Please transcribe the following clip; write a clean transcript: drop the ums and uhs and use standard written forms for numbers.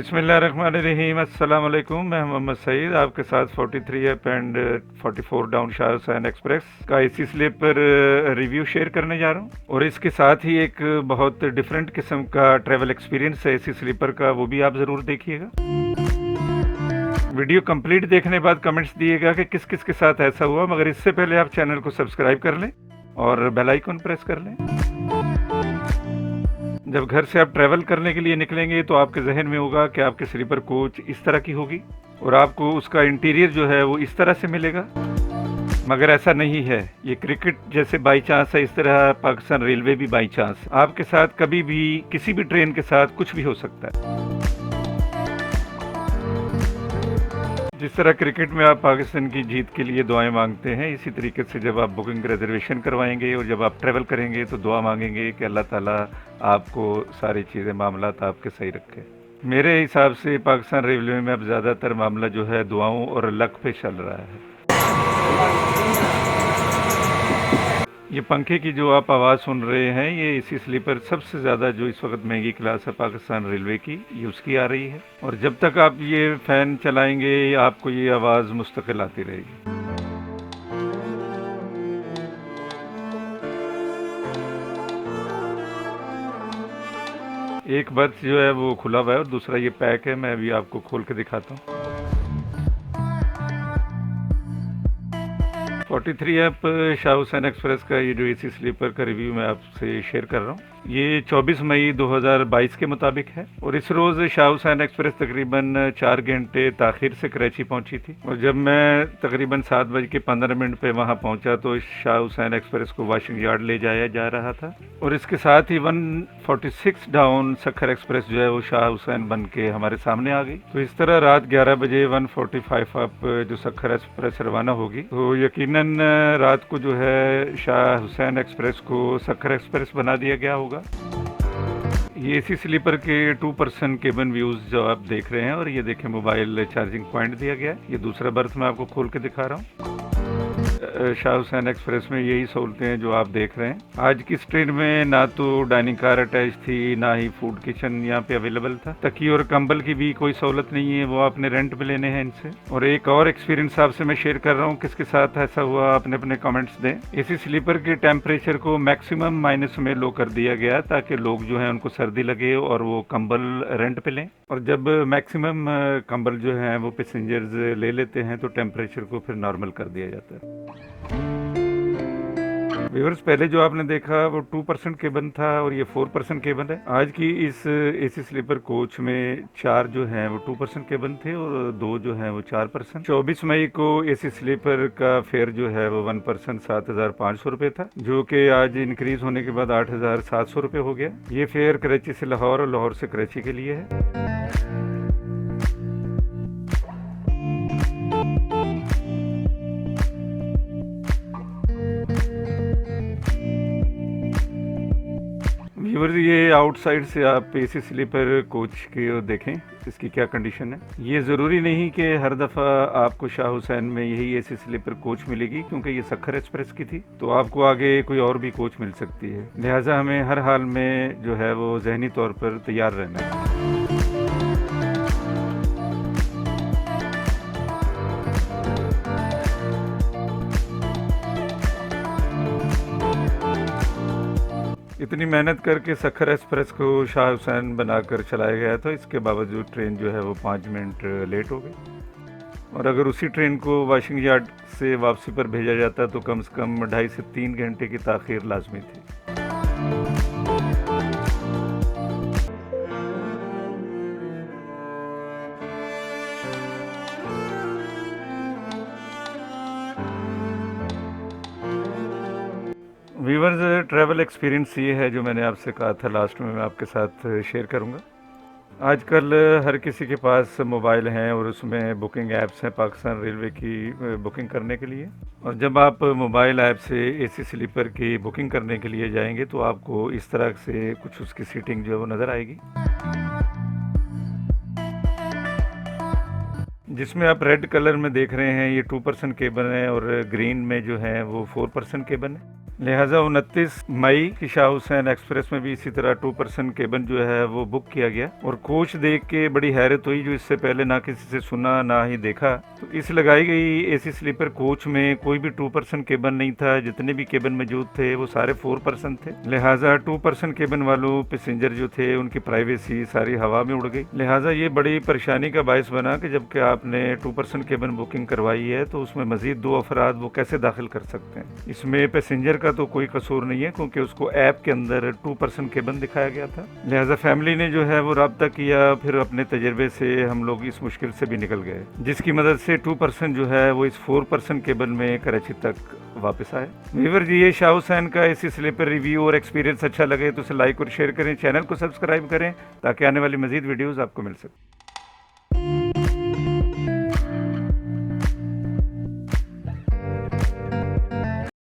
बिस्मिल्लाहिर्रहमानिर्रहीम। अस्सलाम वालेकुम। मैं मोहम्मद सईद आपके साथ 43 up and 44 down Shah Hussain express का एसी स्लीपर रिव्यू शेयर करने जा रहा हूँ, और इसके साथ ही एक बहुत डिफरेंट किस्म का ट्रैवल एक्सपीरियंस है एसी स्लीपर का, वो भी आप ज़रूर देखिएगा। वीडियो कंप्लीट देखने बाद कमेंट्स दिएगा कि किस किस के साथ ऐसा हुआ, मगर इससे पहले आप चैनल को सब्सक्राइब कर लें और बेल आइकन प्रेस कर लें। जब घर से आप ट्रैवल करने के लिए निकलेंगे तो आपके जहन में होगा कि आपके स्लीपर कोच इस तरह की होगी और आपको उसका इंटीरियर जो है वो इस तरह से मिलेगा, मगर ऐसा नहीं है। ये क्रिकेट जैसे बाई चांस है, इस तरह पाकिस्तान रेलवे भी बाई चांस। आपके साथ कभी भी किसी भी ट्रेन के साथ कुछ भी हो सकता है। जिस तरह क्रिकेट में आप पाकिस्तान की जीत के लिए दुआएं मांगते हैं, इसी तरीके से जब आप बुकिंग रिजर्वेशन करवाएंगे और जब आप ट्रैवल करेंगे तो दुआ मांगेंगे कि अल्लाह ताला आपको सारी चीज़ें मामलात आपके सही रखे। मेरे हिसाब से पाकिस्तान रेलवे में अब ज़्यादातर मामला जो है दुआओं और लक पे चल रहा है। ये पंखे की जो आप आवाज़ सुन रहे हैं, ये इसी स्लीपर सबसे ज़्यादा जो इस वक्त महंगी क्लास है पाकिस्तान रेलवे की, ये उसकी आ रही है, और जब तक आप ये फ़ैन चलाएंगे आपको ये आवाज़ मुस्तकिल आती रहेगी। एक बर्थ जो है वो खुला हुआ है और दूसरा ये पैक है। मैं अभी आपको खोल के दिखाता हूँ। 43 अप शाह हुसैन एक्सप्रेस का ये जो एसी स्लीपर का रिव्यू मैं आपसे शेयर कर रहा हूँ, ये 24 मई 2022 के मुताबिक है, और इस रोज़ शाह हुसैन एक्सप्रेस तकरीबन 4 घंटे ताखिर से कराची पहुंची थी, और जब मैं तकरीबन 7:15 पे वहां पहुंचा तो शाह हुसैन एक्सप्रेस को वॉशिंग यार्ड ले जाया जा रहा था, और इसके साथ ही 146 डाउन सखर एक्सप्रेस जो है वो शाह हुसैन बन के हमारे सामने आ गई। तो इस तरह रात 11 बजे 145 अप जो सखर एक्सप्रेस रवाना होगी, तो यकीनन रात को जो है शाह हुसैन एक्सप्रेस को सखर एक्सप्रेस बना दिया गया होगा। ये एसी स्लीपर के 2 पर्सन केबिन व्यूज जो आप देख रहे हैं, और ये देखें मोबाइल चार्जिंग पॉइंट दिया गया है। ये दूसरा बर्थ मैं आपको खोल के दिखा रहा हूँ। शाह हुसैन एक्सप्रेस में यही सहूलतें हैं जो आप देख रहे हैं। आज की इस ट्रेन में ना तो डाइनिंग कार अटैच थी, ना ही फूड किचन यहाँ पे अवेलेबल था। तकिए और कंबल की भी कोई सहूलत नहीं है, वो आपने रेंट पे लेने हैं इनसे। और एक और एक्सपीरियंस आपसे मैं शेयर कर रहा हूँ, किसके साथ ऐसा हुआ अपने अपने कमेंट्स दें। इसी स्लीपर के टेम्परेचर को मैक्सिमम माइनस में लो कर दिया गया ताकि लोग जो है उनको सर्दी लगे और वो कंबल रेंट पे लें, और जब मैक्सिमम कंबल जो है वो पैसेंजर्स ले लेते हैं तो टेम्परेचर को फिर नॉर्मल कर दिया जाता है। व्यूअर्स, पहले जो आपने देखा वो 2% केबन था और ये 4% केबन है। आज की इस एसी स्लीपर कोच में 4 जो हैं वो 2% केबन थे और 2 जो हैं वो 4%। 24 मई को एसी स्लीपर का फेयर जो है वो 1% 7,500 रुपये था, जो कि आज इंक्रीज होने के बाद 8,700 रुपये हो गया। ये फेयर कराची से लाहौर और लाहौर से कराची के लिए है। व्यूअर्स, ये आउटसाइड से आप एसी स्लीपर कोच की देखें इसकी क्या कंडीशन है। ये ज़रूरी नहीं कि हर दफ़ा आपको शाह हुसैन में यही एसी स्लीपर कोच मिलेगी, क्योंकि ये सखर एक्सप्रेस की थी, तो आपको आगे कोई और भी कोच मिल सकती है। लिहाजा हमें हर हाल में जो है वो जहनी तौर पर तैयार रहना है। इतनी मेहनत करके सखर एक्सप्रेस को शाह हुसैन बनाकर चलाया गया था, इसके बावजूद ट्रेन जो है वो 5 मिनट लेट हो गई, और अगर उसी ट्रेन को वॉशिंग यार्ड से वापसी पर भेजा जाता तो कम से कम 2.5 से 3 घंटे की ताख़ीर लाजमी थी। व्यूअर्स, ट्रैवल एक्सपीरियंस ये है जो मैंने आपसे कहा था लास्ट में मैं आपके साथ शेयर करूंगा। आजकल हर किसी के पास मोबाइल हैं और उसमें बुकिंग ऐप्स हैं पाकिस्तान रेलवे की बुकिंग करने के लिए, और जब आप मोबाइल ऐप से एसी स्लीपर की बुकिंग करने के लिए जाएंगे तो आपको इस तरह से कुछ उसकी सीटिंग जो है वो नज़र आएगी, जिसमें आप रेड कलर में देख रहे हैं ये 2% केबन है और ग्रीन में जो है वो 4% केबन है। लिहाजा 29 मई की शाह हुसैन एक्सप्रेस में भी इसी तरह 2 पर्सन केबिन जो है वो बुक किया गया और कोच देख के बड़ी हैरत हुई, जो इससे पहले ना किसी से सुना ना ही देखा। तो इस लगाई गई एसी स्लीपर कोच में कोई भी 2 पर्सन केबिन नहीं था, जितने भी केबिन मौजूद थे वो सारे 4 पर्सन थे। लिहाजा 2 पर्सन केबिन वालों पैसेंजर जो थे उनकी प्राइवेसी सारी हवा में उड़ गई। लिहाजा ये बड़ी परेशानी का बायस बना कि जबकि आपने 2 पर्सन केबिन बुकिंग करवाई है तो उसमें मजीद 2 अफराद वो कैसे दाखिल कर सकते हैं। इसमें पैसेंजर का तो कोई कसूर नहीं है क्योंकि उसको ऐप के अंदर 2 पर्सन केबिन दिखाया गया था। लिहाजा फैमिली ने जो है वो राब्ता किया, फिर अपने तजर्बे से हम लोग इस मुश्किल से भी निकल गए, जिसकी मदद से 2 पर्सन जो है वो इस 4 पर्सन केबिन में कराची तक वापस आए। वीवर जी, ये शाह हुसैन का एसी स्लीपर रिव्यू और एक्सपीरियंस अच्छा लगे तो उसे लाइक और शेयर करें, चैनल को सब्सक्राइब करें ताकि आने वाली मजीद वीडियोस आपको मिल सके।